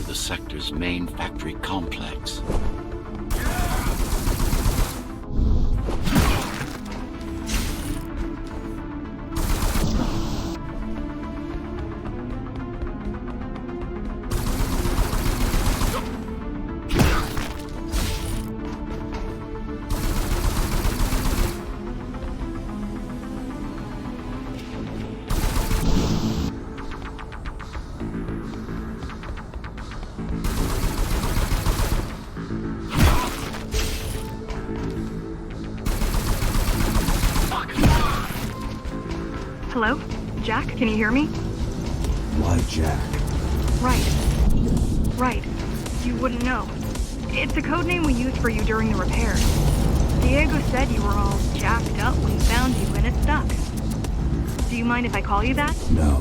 the sector's main factory complex. Hello? Jack, can you hear me? Why Jack? Right. You wouldn't know. It's a code name we used for you during the repairs. Diego said you were all jacked up when he found you and it stuck. Do you mind if I call you that? No.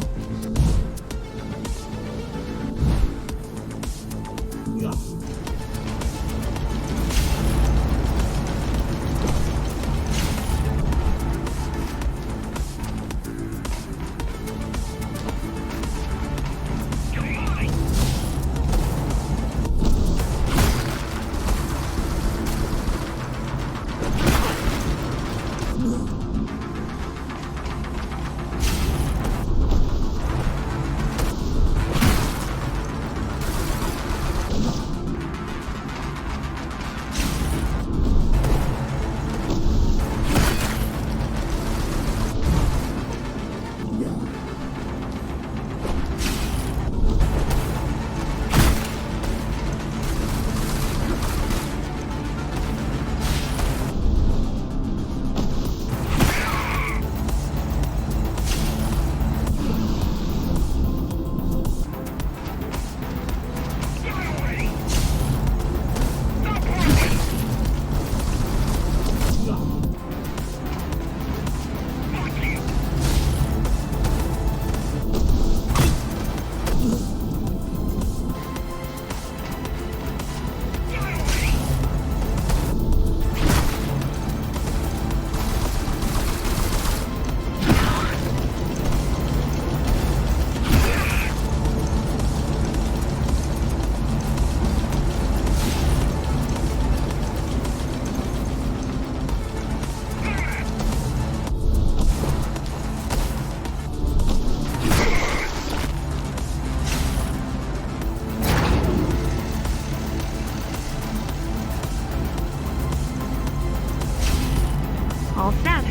All set.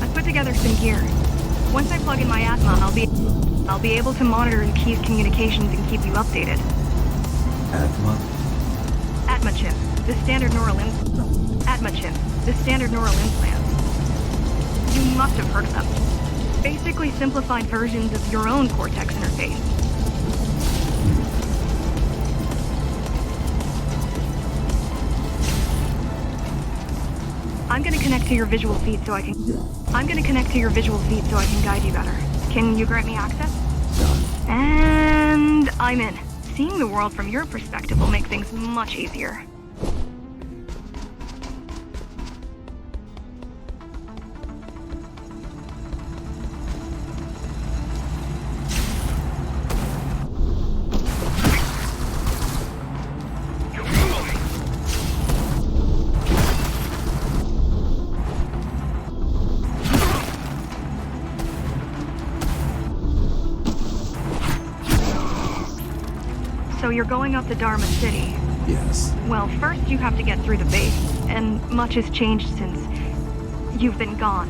I've put together some gear. Once I plug in my Atma, I'll be able to monitor the key's communications and keep you updated. Atma? Atma chip, the standard neural Atma chip, the standard neural implant. You must have heard of them. Basically simplified versions of your own Cortex interface. I'm gonna connect to your visual feed so I can guide you better. Can you grant me access? Done. And I'm in. Seeing the world from your perspective will make things much easier. So you're going up to Dharma City. Yes. Well, first you have to get through the base, and much has changed since you've been gone.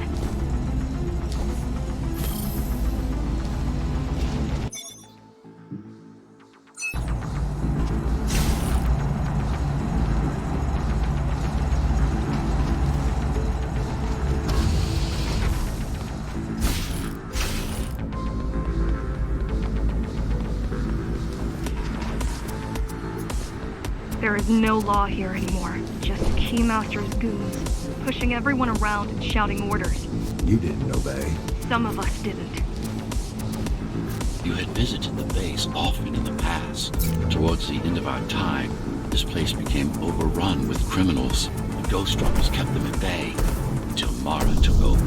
There is no law here anymore. Just Keymaster's goons, pushing everyone around and shouting orders. You didn't obey. Some of us didn't. You had visited the base often in the past. Towards the end of our time, this place became overrun with criminals. The Ghostrunners kept them at bay until Mara took over.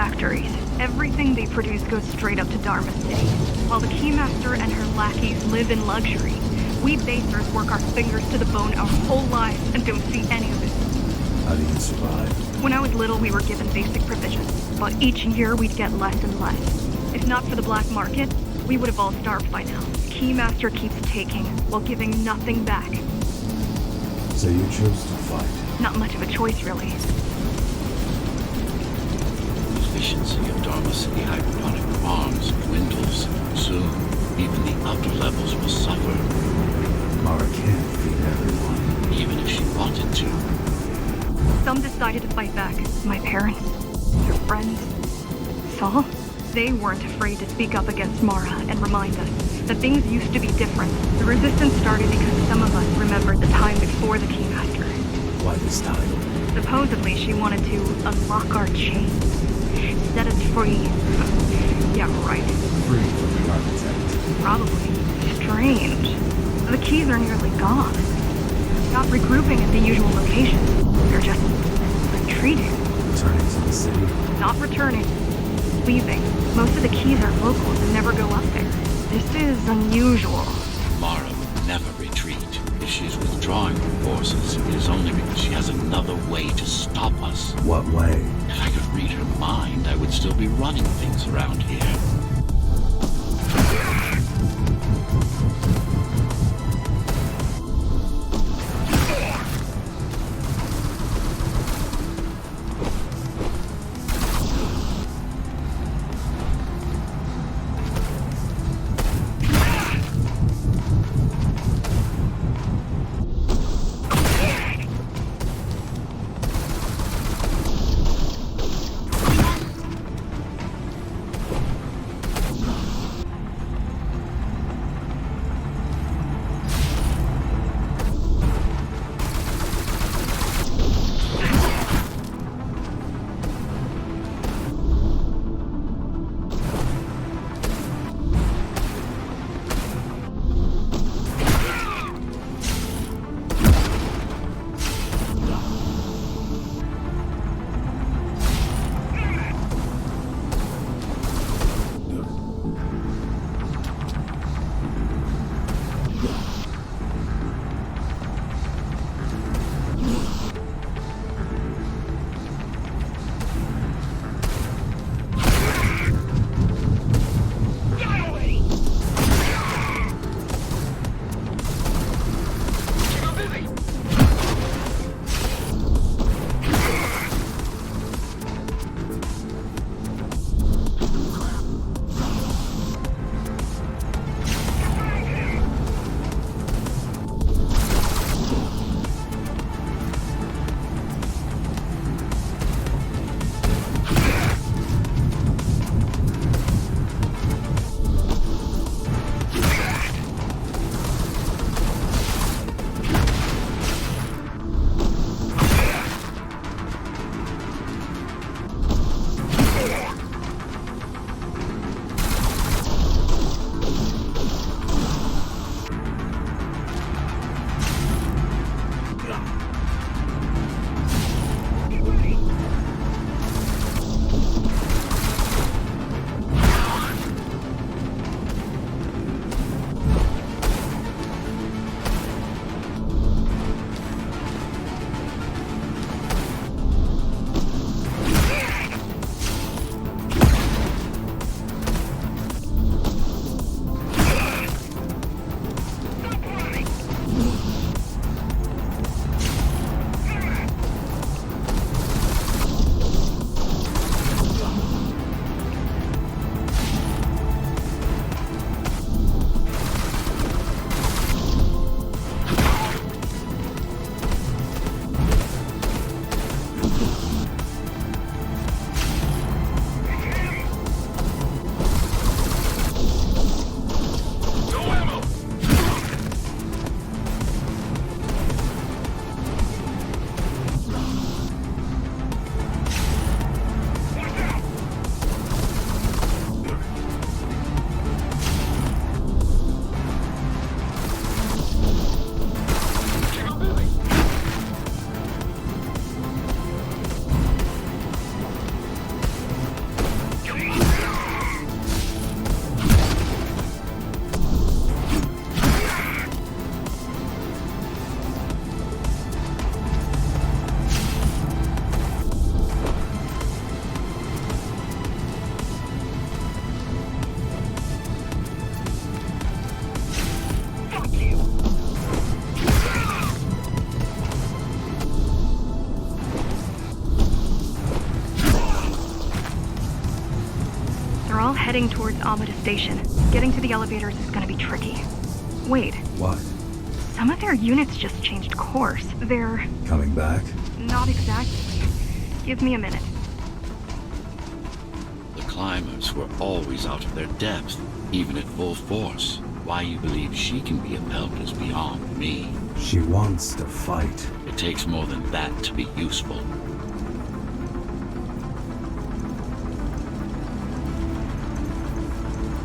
factories. Everything they produce goes straight up to Dharma City. While the Keymaster and her lackeys live in luxury, we basers work our fingers to the bone our whole lives and don't see any of it. How do you survive? When I was little, we were given basic provisions, but each year we'd get less and less. If not for the black market, we would have all starved by now. The Keymaster keeps taking, while giving nothing back. So you chose to fight. Not much of a choice, really. The efficiency of Dharma City hydroponic farms dwindles. Soon, even the upper levels will suffer, Mara can't feed everyone. even if she wanted to. Some decided to fight back. My parents, their friends, Saul. They weren't afraid to speak up against Mara and remind us that things used to be different. The resistance started because some of us remembered the time before the Keymaster. Why this time? Supposedly she wanted to unlock our chains, set us free. Yeah, right. Free from the architect. Probably. Strange. The keys are nearly gone. Not regrouping at the usual locations. They're just retreating. Returning to the city. Not returning. Leaving. Most of the keys are locals and never go up there. This is unusual. Mara would never retreat. If she's withdrawing her forces, it is only because she has another way to stop us. What way? If I could read her mind, I would still be running things around here. all heading towards Amida Station. Getting to the elevators is gonna be tricky. Wait, What? some of their units just changed course. They're... Coming back? not exactly. Give me a minute. The climbers were always out of their depth, even at full force. Why you believe she can be upheld is beyond me. She wants to fight. It takes more than that to be useful.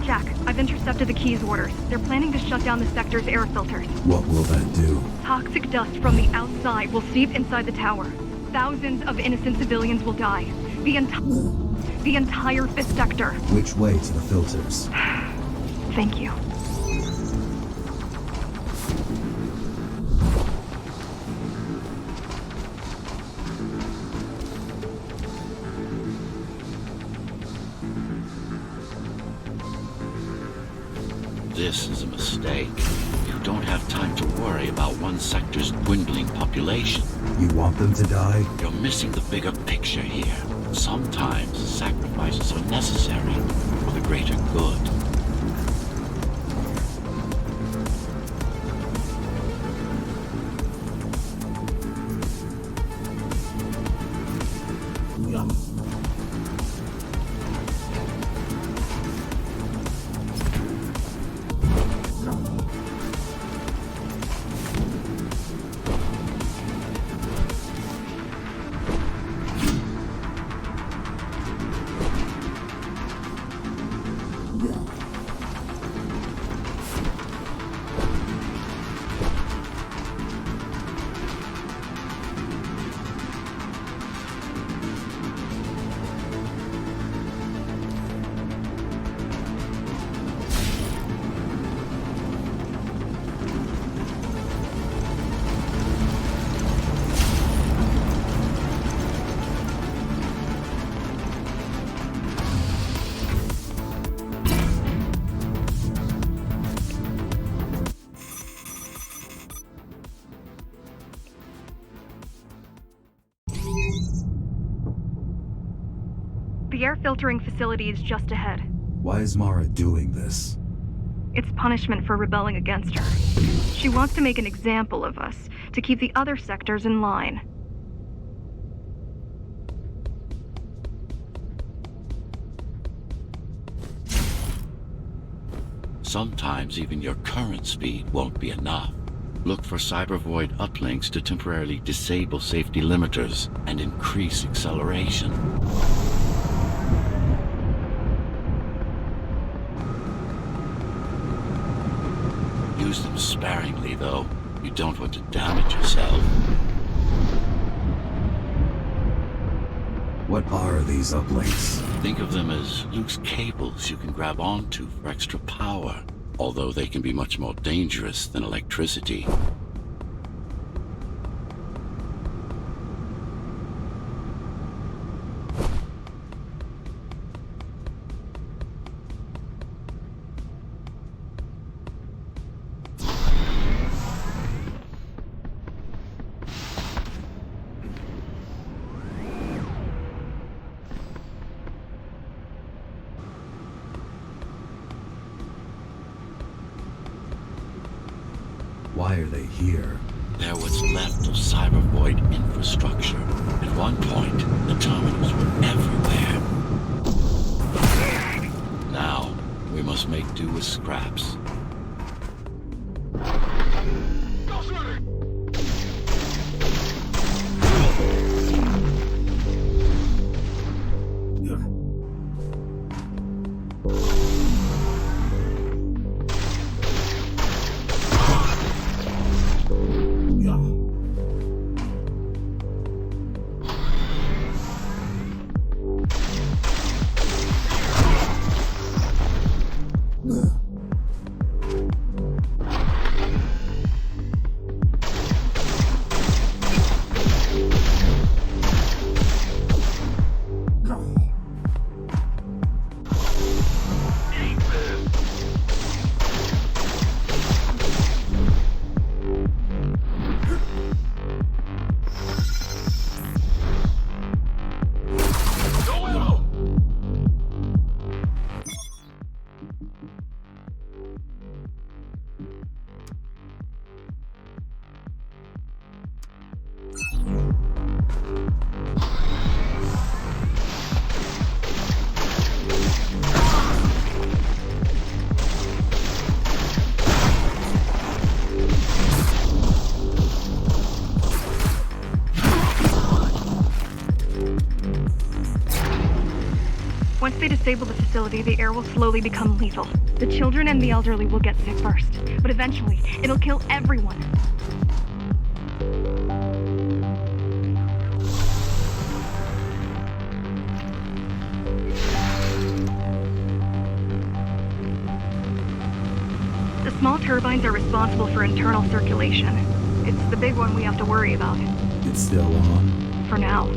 Jack, I've intercepted the Key's orders. They're planning to shut down the sector's air filters. What will that do? Toxic dust from the outside will seep inside the tower. Thousands of innocent civilians will die. The entire 5th sector. Which way to the filters? Thank you. This is a mistake. You don't have time to worry about one sector's dwindling population. You want them to die? You're missing the bigger picture here. Sometimes sacrifices are necessary for the greater good. The air filtering facility is just ahead. Why is Mara doing this? It's punishment for rebelling against her. She wants to make an example of us, to keep the other sectors in line. Sometimes even your current speed won't be enough. Look for cybervoid uplinks to temporarily disable safety limiters and increase acceleration. Use them sparingly, though. You don't want to damage yourself. What are these uplinks? Think of them as loose cables you can grab onto for extra power, although they can be much more dangerous than electricity. Why are they here? They're what's left of cybervoid infrastructure. At one point, the terminals were everywhere. Now, we must make do with scraps. Ghostrunner! they disable the facility, the air will slowly become lethal. The children and the elderly will get sick first, but eventually, it'll kill everyone. The small turbines are responsible for internal circulation. It's the big one we have to worry about. It's still on? For now.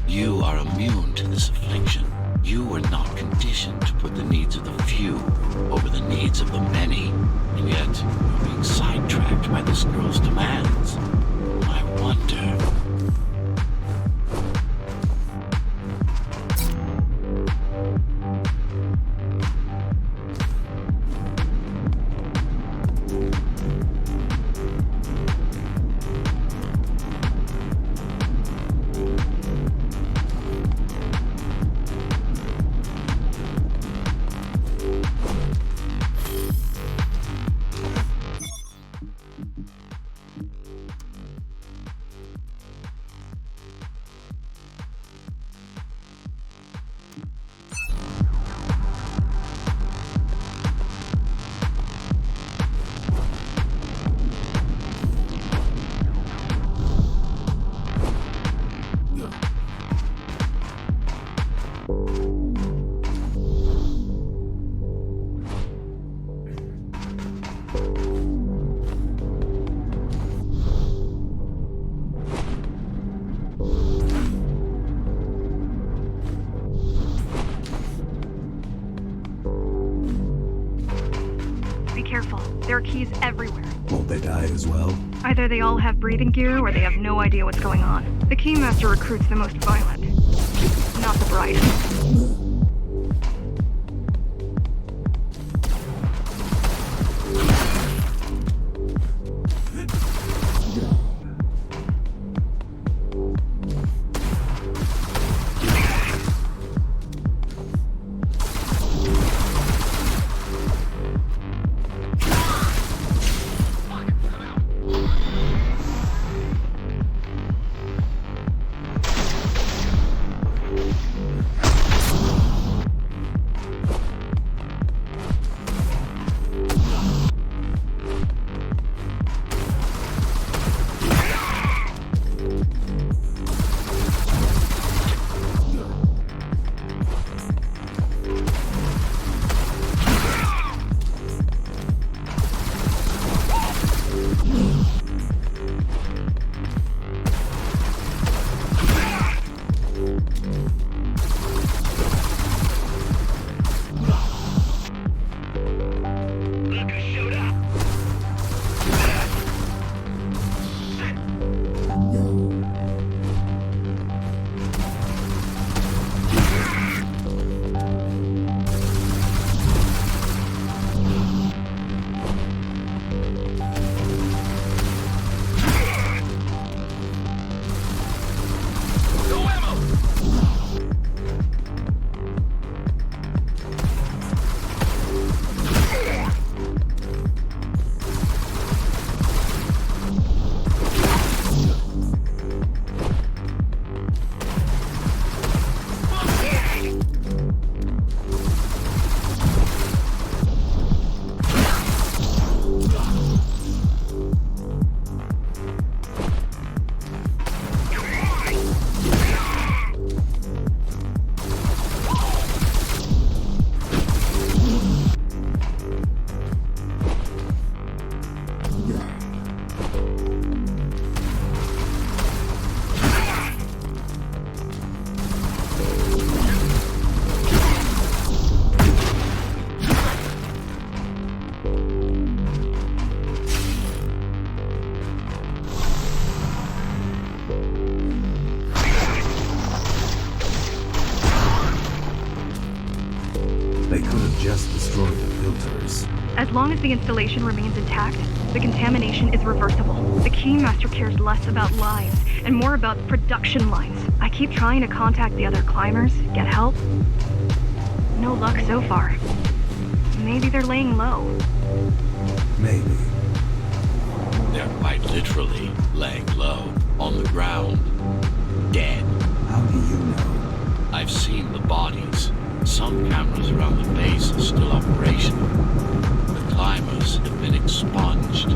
You are immune to this affliction. You were not conditioned to put the needs of the few over the needs of the many. And yet, you're being sidetracked by this girl's demands. I wonder... Be careful. There are keys everywhere. Won't they die as well? Either they all have breathing gear or they have no idea what's going on. The Keymaster recruits the most violent, not the brightest. They could have just destroyed the filters. As long as the installation remains intact, the contamination is reversible. The Keymaster cares less about lives and more about production lines. I keep trying to contact the other climbers, get help. No luck so far. Maybe they're laying low. Maybe. They're quite literally laying low, on the ground, dead. How do you know? I've seen the bodies. Some cameras around the base are still operational. The climbers have been expunged.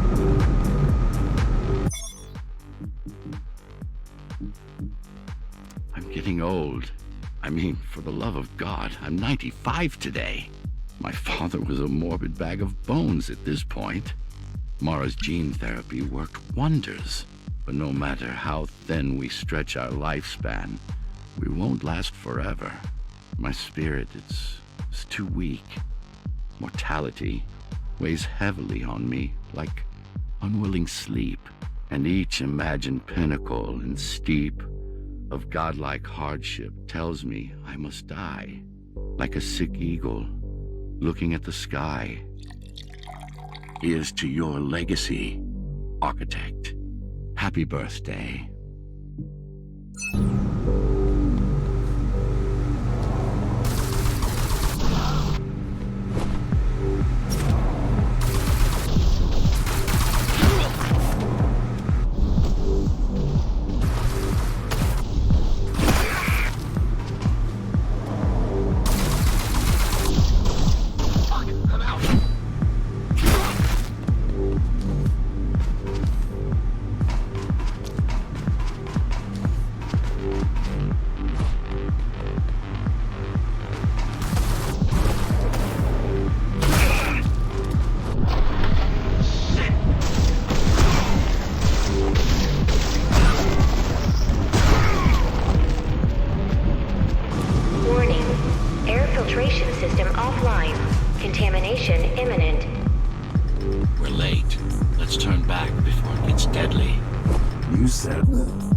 I'm getting old. I mean, for the love of God, I'm 95 today. My father was a morbid bag of bones at this point. Mara's gene therapy worked wonders. But no matter how thin we stretch our lifespan, we won't last forever. My spirit, it's too weak. Mortality weighs heavily on me, like unwilling sleep. And each imagined pinnacle and steep of godlike hardship tells me I must die, like a sick eagle looking at the sky. Here's to your legacy, architect. Happy birthday.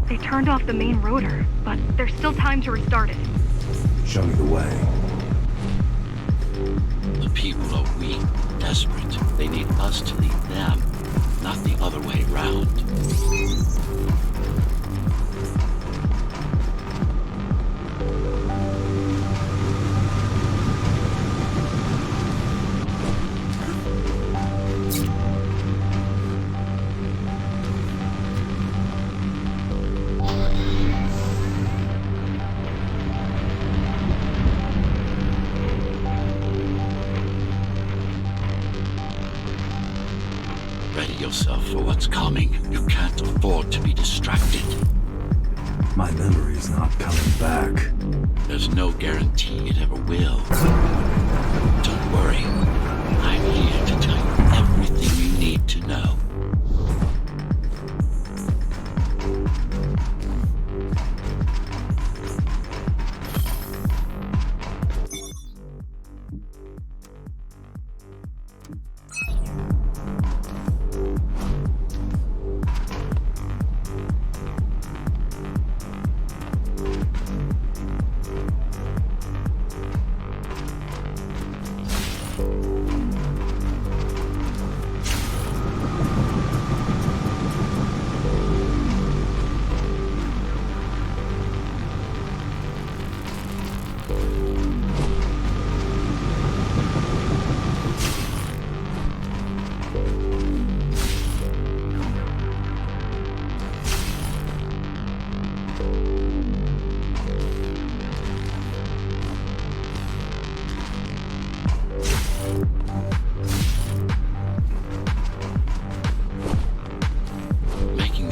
They turned off the main rotor, but there's still time to restart it. Show me the way. The people are weak, desperate. They need us to lead them, not the other way round. Yourself for what's coming. You can't afford to be distracted. My memory's not coming back. There's no guarantee it ever will. Don't worry. I'm here to tell you everything you need to know.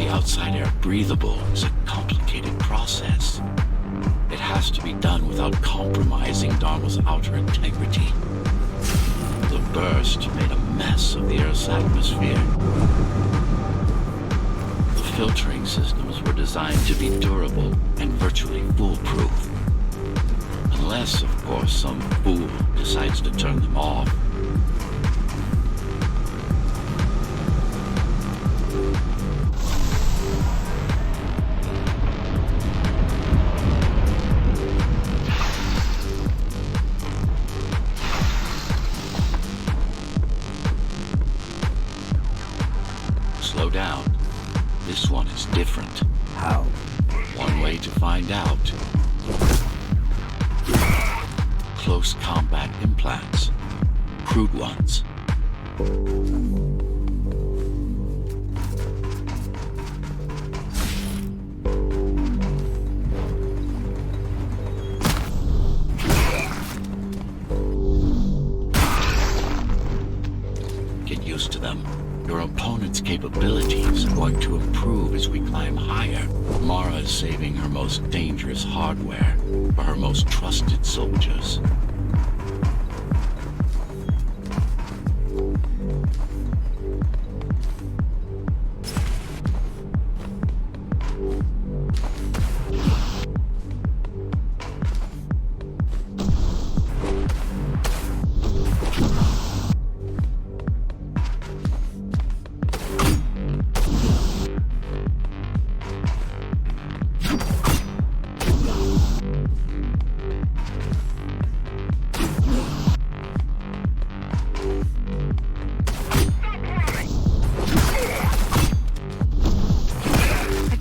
Outside air breathable is a complicated process. It has to be done without compromising Dharma's outer integrity. The burst made a mess of the Earth's atmosphere. The filtering systems were designed to be durable and virtually foolproof. Unless, of course, some fool decides to turn them off. How? One way to find out. Close combat implants. Crude ones. Get used to them. Your opponent's capabilities are going to improve as we climb higher. Mara is saving her most dangerous hardware for her most trusted soldiers.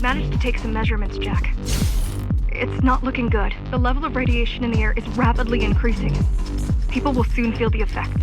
Managed to take some measurements, Jack. It's not looking good. The level of radiation in the air is rapidly increasing. People will soon feel the effects.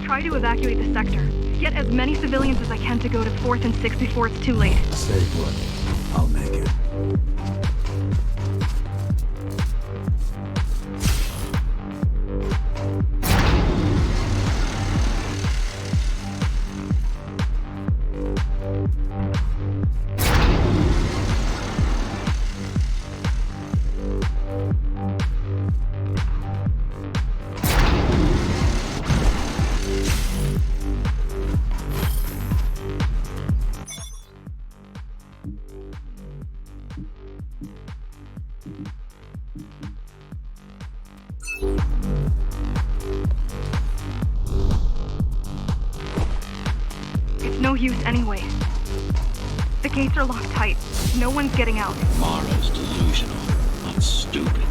Try to evacuate the sector. Get as many civilians as I can to go to 4th and 6th before it's too late. Stay put. I'll make it. It's no use anyway. The gates are locked tight. No one's getting out. Mara's delusional, not stupid.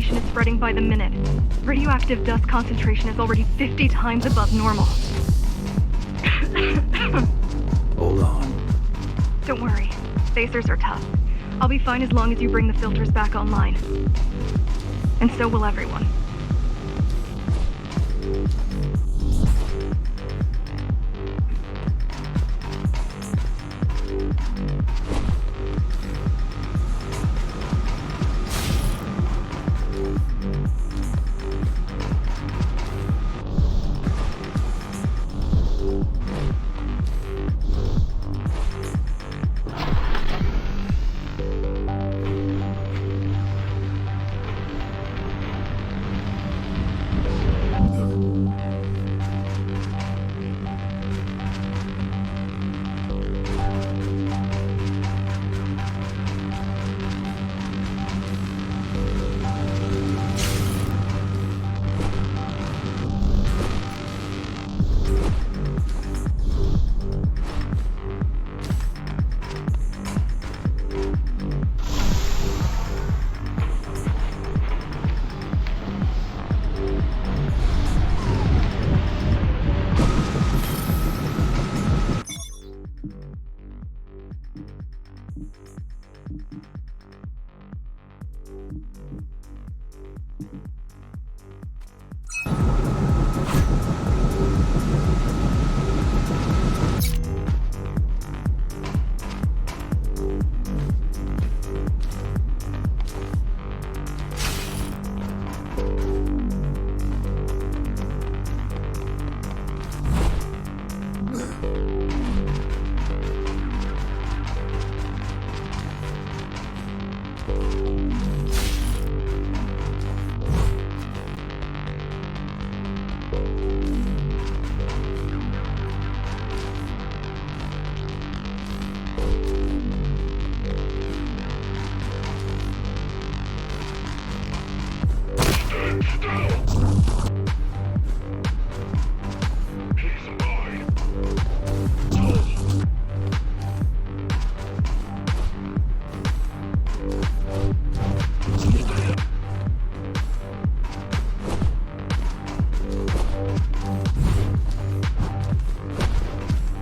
radiation is spreading by the minute. Radioactive dust concentration is already 50 times above normal. Hold on. Don't worry. Spacers are tough. I'll be fine as long as you bring the filters back online. And so will everyone.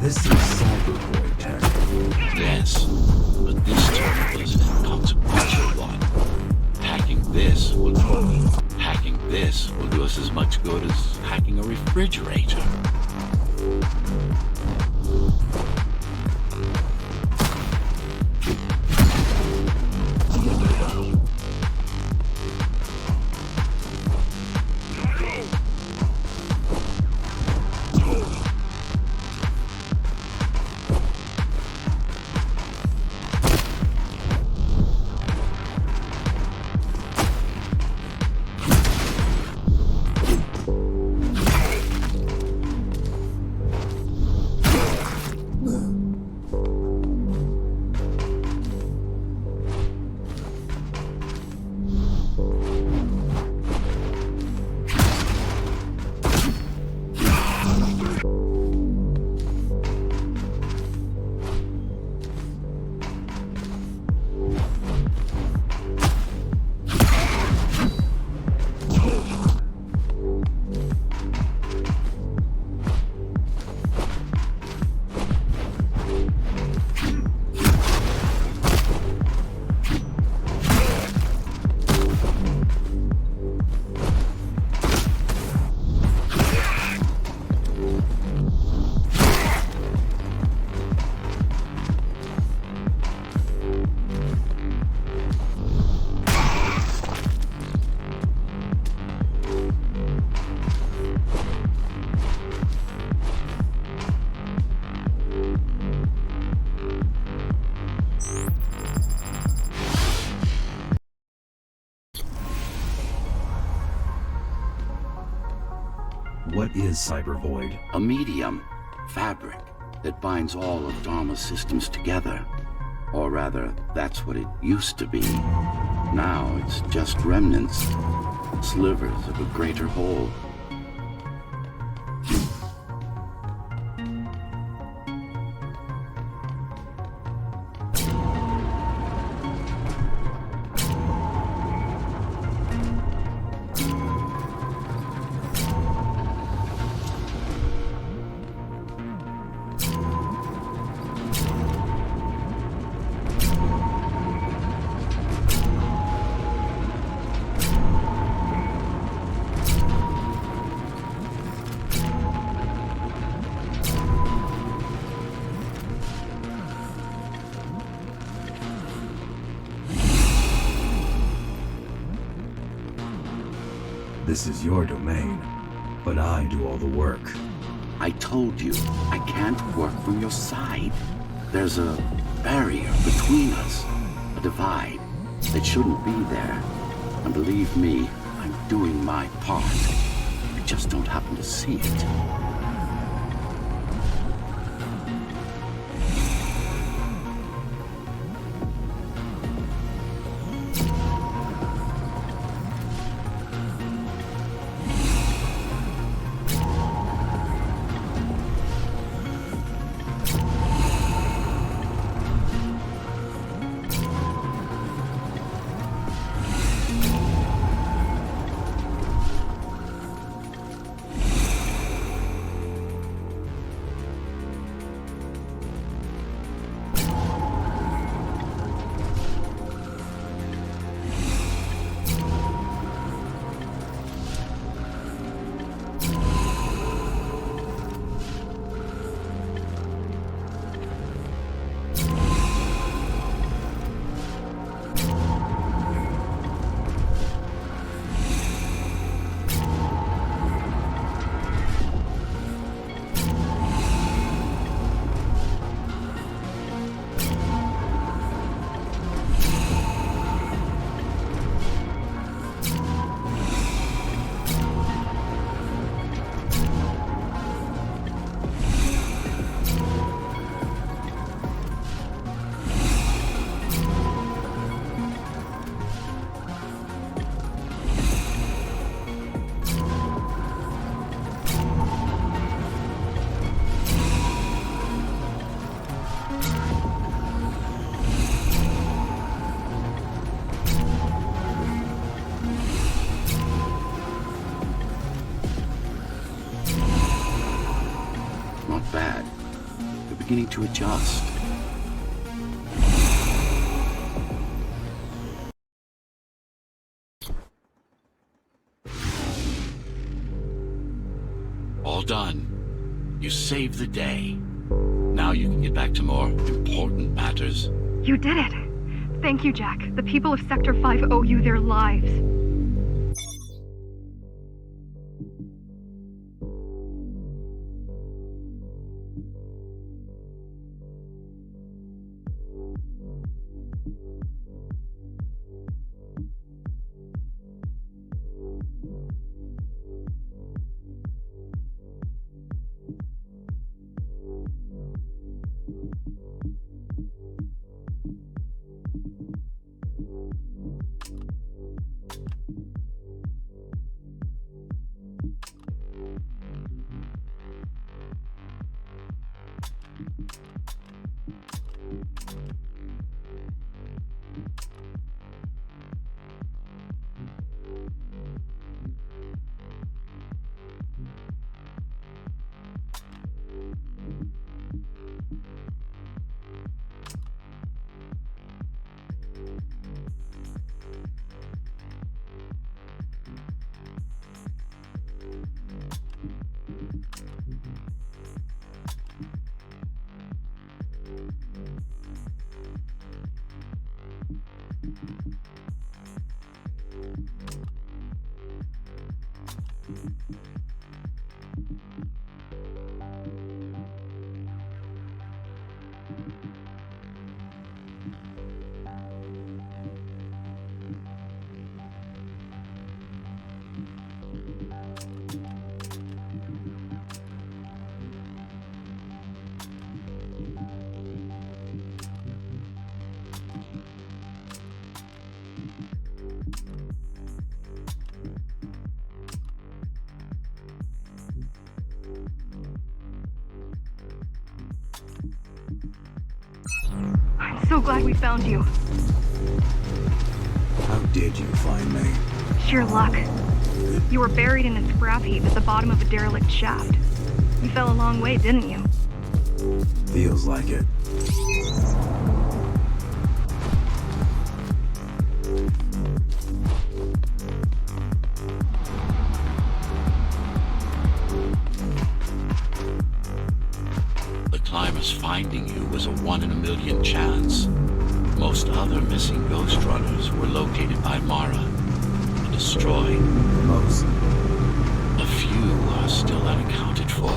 This is cyberboy tech. Yes, but this time is an inconsequential one. Hacking this will do us as much good as hacking a refrigerator. What is Cybervoid? A medium, fabric, that binds all of Dharma's systems together. Or rather, that's what it used to be. Now it's just remnants, slivers of a greater whole. This is your domain, but I do all the work. I told you, I can't work from your side. There's a barrier between us, a divide that shouldn't be there. And believe me, I'm doing my part. I just don't happen to see it. Beginning to adjust. All done. You saved the day. Now you can get back to more important matters. You did it. Thank you, Jack. The people of Sector 5 owe you their lives. So glad we found you. How did you find me? Sheer luck. You were buried in a scrap heap at the bottom of a derelict shaft. You fell a long way, didn't you? Feels like it. The climber's finding you was a 1 in a million chance. Most other missing Ghostrunners were located by Mara. The destroyed. Most. A few are still unaccounted for.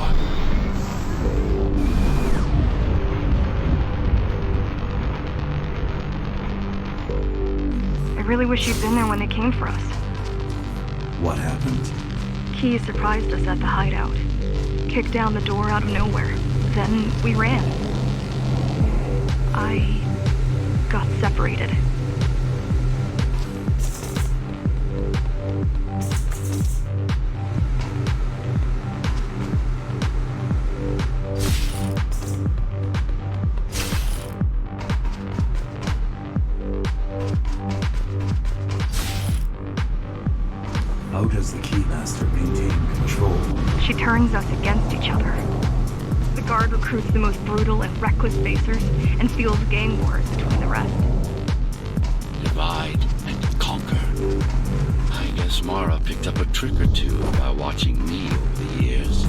I really wish you'd been there when they came for us. What happened? Key surprised us at the hideout. Kicked down the door out of nowhere. Then we ran. I got separated. How does the Keymaster maintain control? She turns us against each other. The guard recruits the most brutal and reckless facers and fuels gang wars between the rest. Divide and conquer. I guess Mara picked up a trick or two by watching me over the years.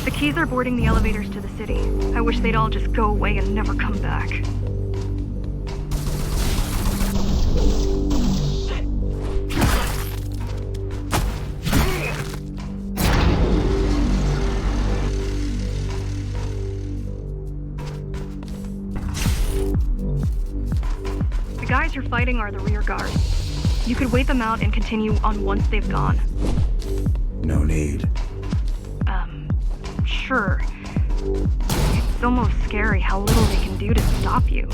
The Keys are boarding the elevators to the city. I wish they'd all just go away and never come back. The guys you're fighting are the rear guard. You could wait them out and continue on once they've gone. No need. Sure. It's almost scary how little they can do to stop you.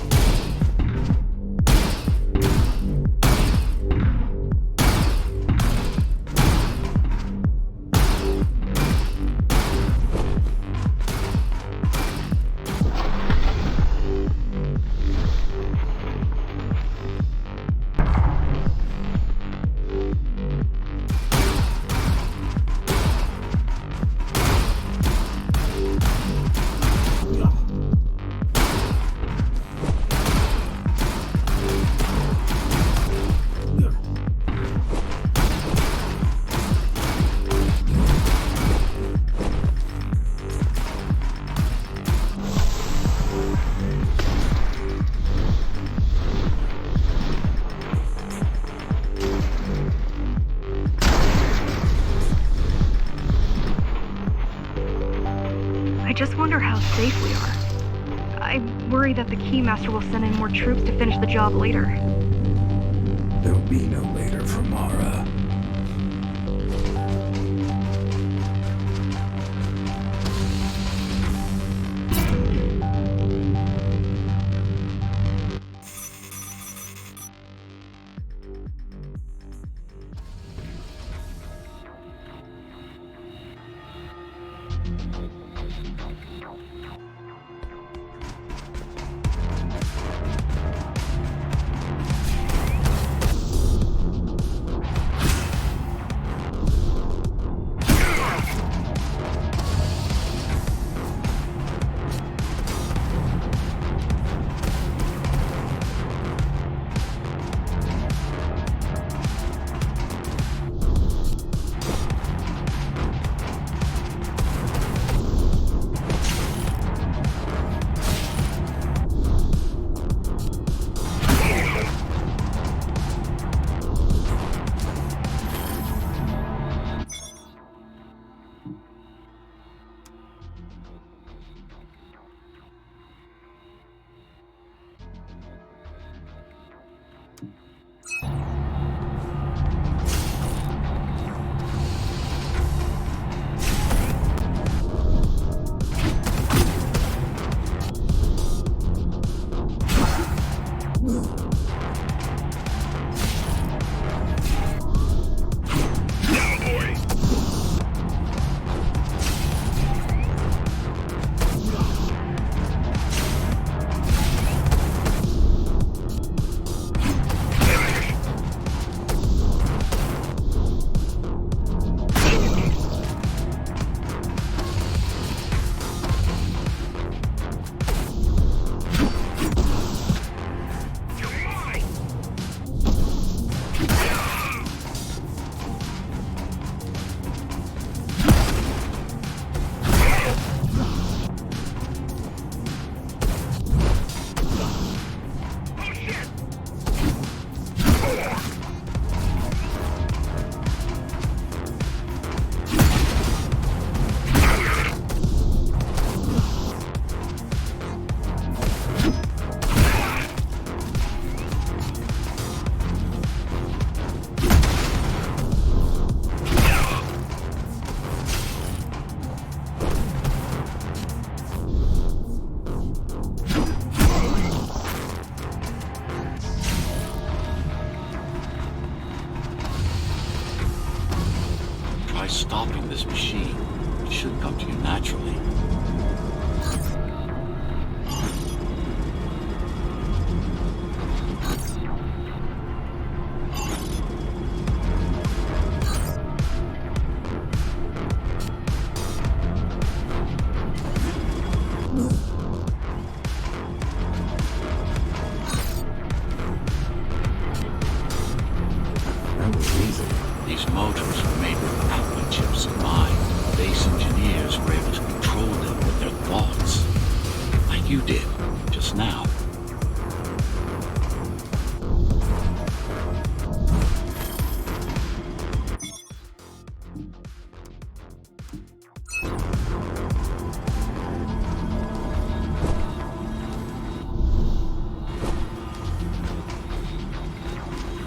I just wonder how safe we are. I worry that the Keymaster will send in more troops to finish the job later. There'll be no later for Mara. stopping this machine. It should come to you naturally. That was easy. These motors were made with Atma chips in mind. Base engineers were able to control them with their thoughts. Like you did, just now.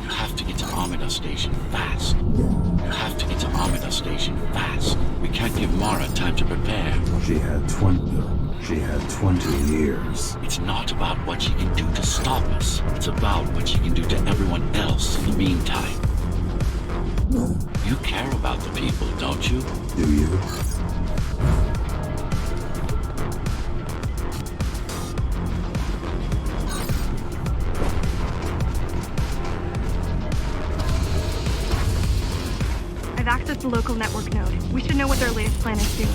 You have to get to Amida Station fast. You have to get to Amida Station fast. We can't give Mara time to prepare. She had 20 years. It's not about what she can do to stop us. It's about what she can do to everyone else in the meantime. You care about the people, don't you? Do you? I've accessed the local network node. We should know what their latest plan is soon.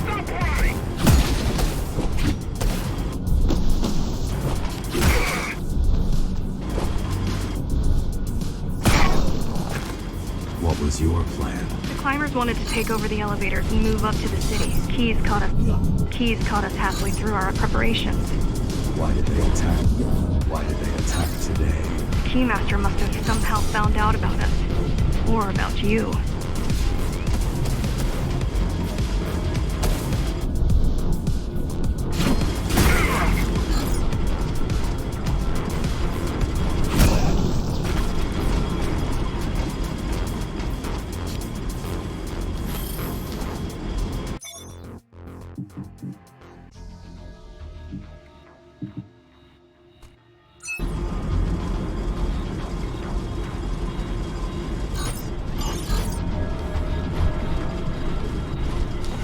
Stop running! What was your plan? The climbers wanted to take over the elevators and move up to the city. Keys caught us halfway through our preparations. Why did they attack? Why did they attack today? The Keymaster must have somehow found out about us. Or about you.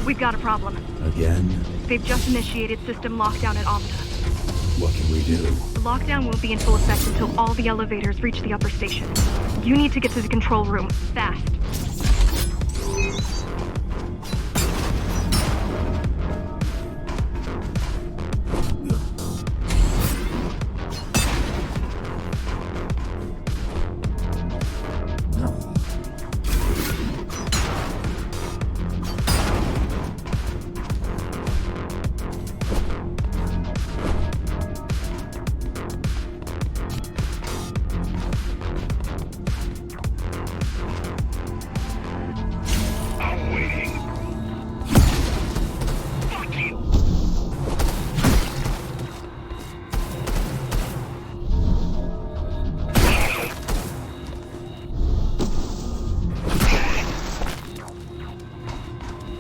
We've got a problem. Again? They've just initiated system lockdown at Amida. What can we do? The lockdown won't be in full effect until all the elevators reach the upper station. You need to get to the control room, fast. I'm waiting. Fuck you!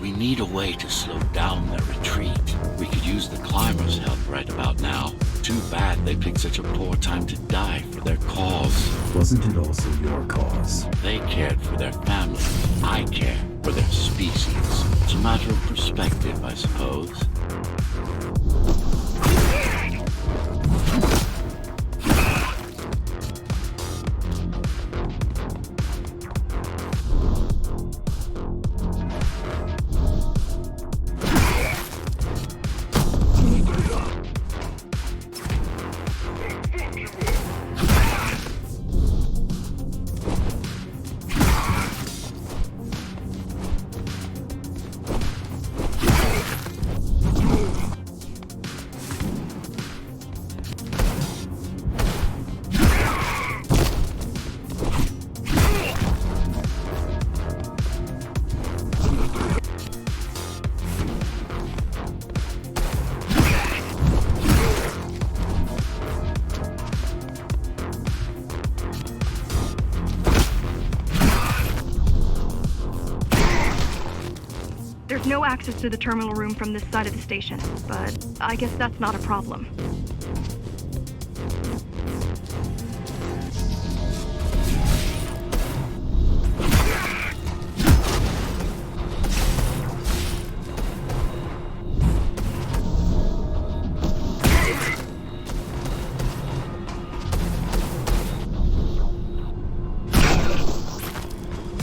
We need a way to slow down their retreat. We could use the climbers' help right about now. Too bad they picked such a poor time to die for their cause. Wasn't it also your cause? They cared for their family. I care for their species. It's a matter of perspective, I suppose. There's no access to the terminal room from this side of the station, but I guess that's not a problem.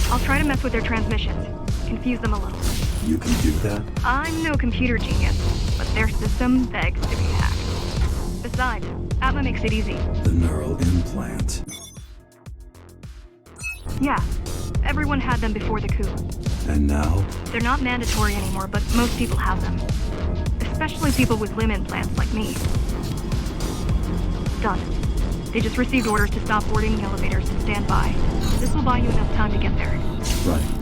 I'll try to mess with their transmissions. Confuse them a little. You can do that? I'm no computer genius, but their system begs to be hacked. Besides, Atma makes it easy. The neural implant. Yeah, everyone had them before the coup. And now? They're not mandatory anymore, but most people have them. Especially people with limb implants like me. Done. They just received orders to stop boarding the elevators and stand by. This will buy you enough time to get there. Right.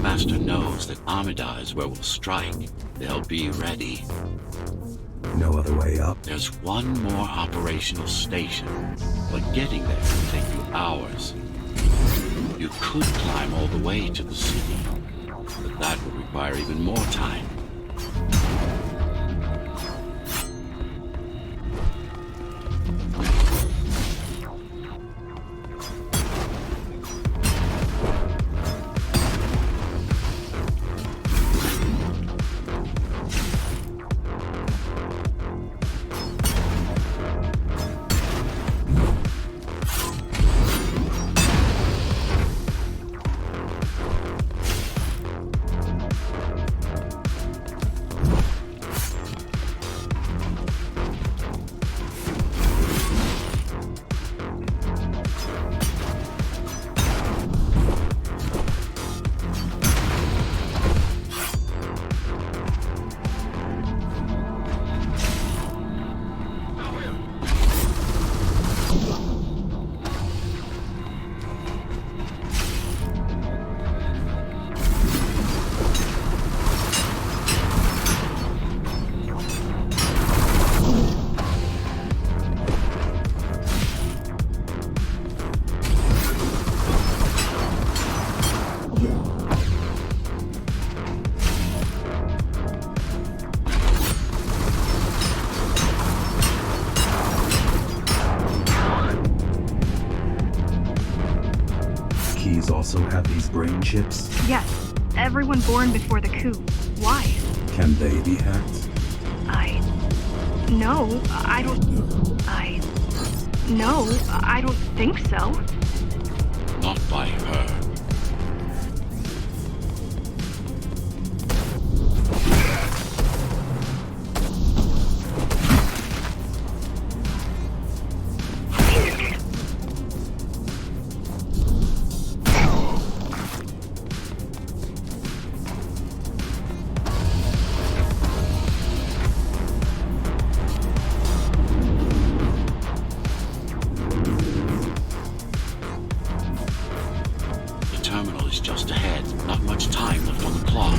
Master knows that Amida is where we'll strike. They'll be ready. No other way up? There's one more operational station, but getting there will take you hours. You could climb all the way to the city, but that would require even more time. Keys also have these brain chips? Yes, everyone born before the coup. Why? Can they be hacked? No, I don't think so. Not by her. Just ahead. Not much time left on the clock.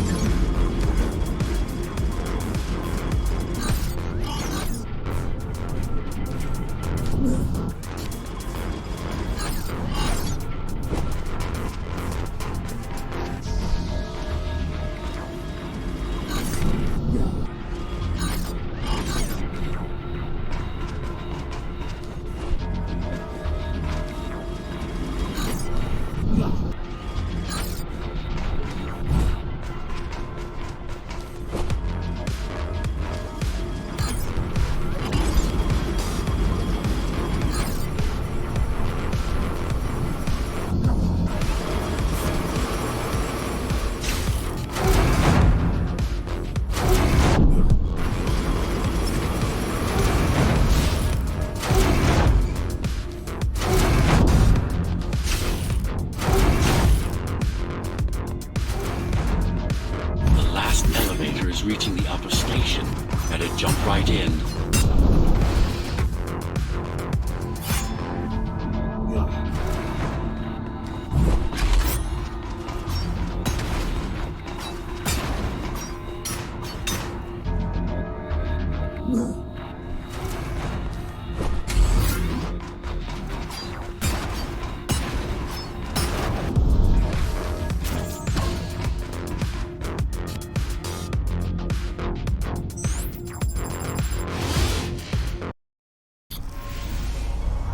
was reaching the upper station. Better jump right in.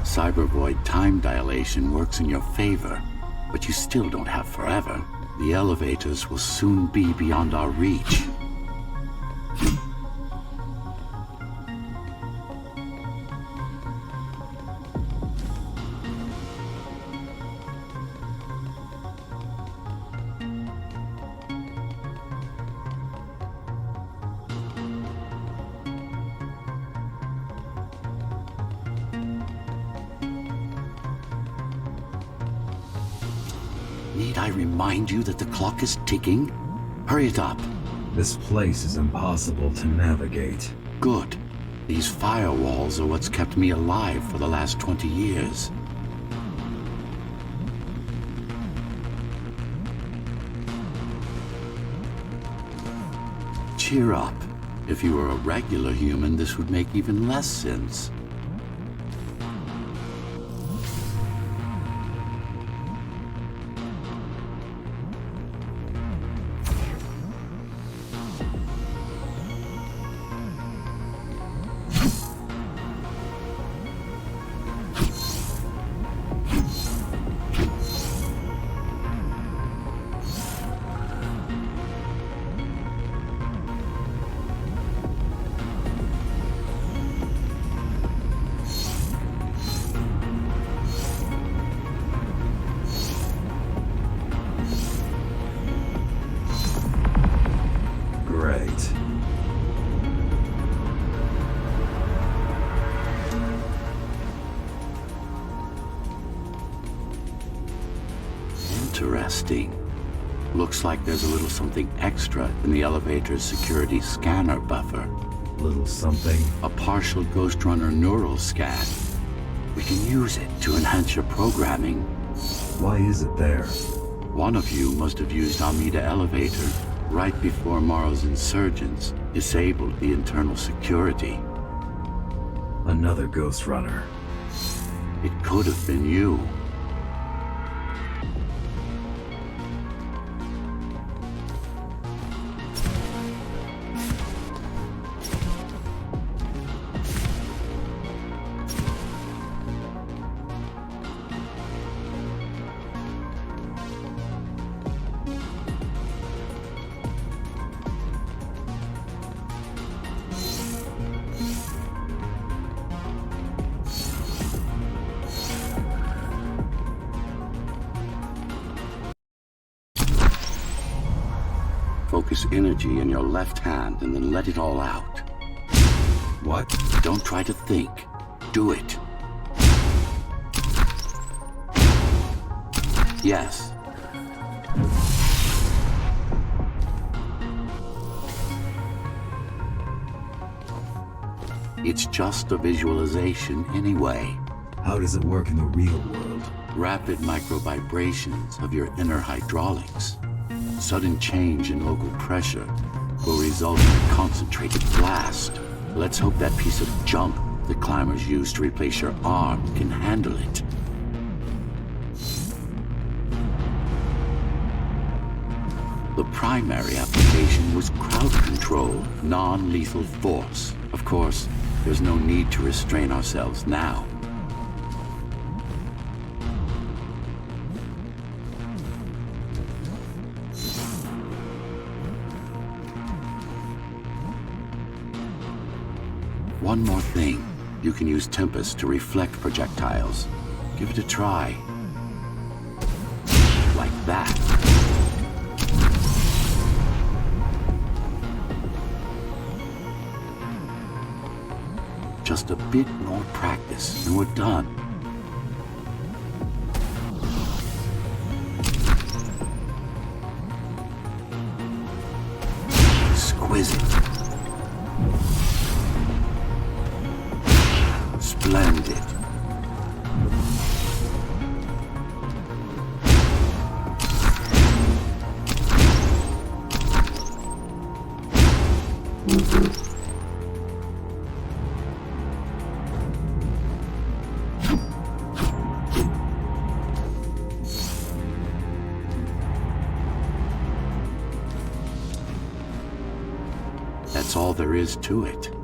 Cybervoid time dilation works in your favor, but you still don't have forever. The elevators will soon be beyond our reach. Need I remind you that the clock is ticking? Hurry it up. This place is impossible to navigate. Good. These firewalls are what's kept me alive for the last 20 years. Cheer up. If you were a regular human, this would make even less sense. Great. Interesting. Looks like there's a little something extra in the elevator's security scanner buffer. Little something. A partial Ghostrunner neural scan. We can use it to enhance your programming. Why is it there? One of you must have used Amida elevator right before Morrow's insurgents disabled the internal security. Another Ghostrunner. It could have been you. Focus energy in your left hand and then let it all out. What? Don't try to think. Do it. Yes. It's just a visualization anyway. How does it work in the real world? Rapid micro-vibrations of your inner hydraulics. Sudden change in local pressure will result in a concentrated blast. Let's hope that piece of junk the climbers used to replace your arm can handle it. The primary application was crowd control, non-lethal force. Of course, there's no need to restrain ourselves now. One more thing. You can use Tempest to reflect projectiles. Give it a try. Like that. Just a bit more practice and we're done. Exquisite. Splendid. That's all there is to it.